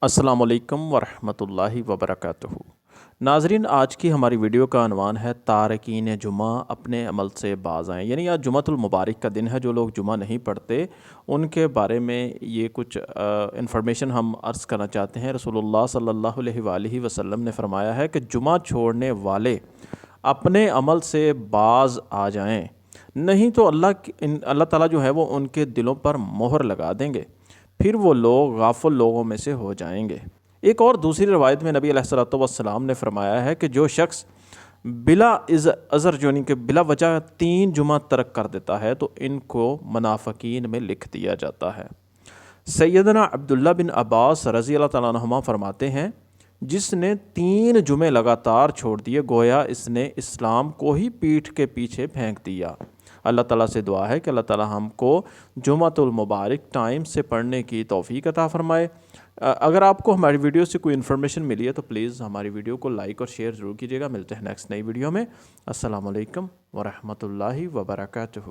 السلام علیکم ورحمۃ اللہ وبرکاتہ۔ ناظرین، آج کی ہماری ویڈیو کا عنوان ہے تارکین جمعہ اپنے عمل سے باز آئیں، یعنی آج جمعۃ المبارک کا دن ہے۔ جو لوگ جمعہ نہیں پڑھتے ان کے بارے میں یہ کچھ انفارمیشن ہم عرض کرنا چاہتے ہیں۔ رسول اللہ صلی اللہ علیہ وآلہ وسلم نے فرمایا ہے کہ جمعہ چھوڑنے والے اپنے عمل سے باز آ جائیں، نہیں تو اللہ تعالیٰ جو ہے وہ ان کے دلوں پر مہر لگا دیں گے، پھر وہ لوگ غافل لوگوں میں سے ہو جائیں گے۔ ایک اور دوسری روایت میں نبی علیہ الصلوۃ والسلام نے فرمایا ہے کہ جو شخص بلا عذر یعنی کہ بلا وجہ 3 جمعہ ترک کر دیتا ہے تو ان کو منافقین میں لکھ دیا جاتا ہے۔ سیدنا عبداللہ بن عباس رضی اللہ تعالیٰ عنہما فرماتے ہیں، جس نے 3 جمعے لگاتار چھوڑ دیے گویا اس نے اسلام کو ہی پیٹھ کے پیچھے پھینک دیا۔ اللہ تعالیٰ سے دعا ہے کہ اللہ تعالیٰ ہم کو جمعۃ المبارک ٹائم سے پڑھنے کی توفیق عطا فرمائے۔ اگر آپ کو ہماری ویڈیو سے کوئی انفارمیشن ملی ہے تو پلیز ہماری ویڈیو کو لائک اور شیئر ضرور کیجیے گا۔ ملتے ہیں نیکسٹ نئی ویڈیو میں۔ السلام علیکم ورحمۃ اللہ وبرکاتہ۔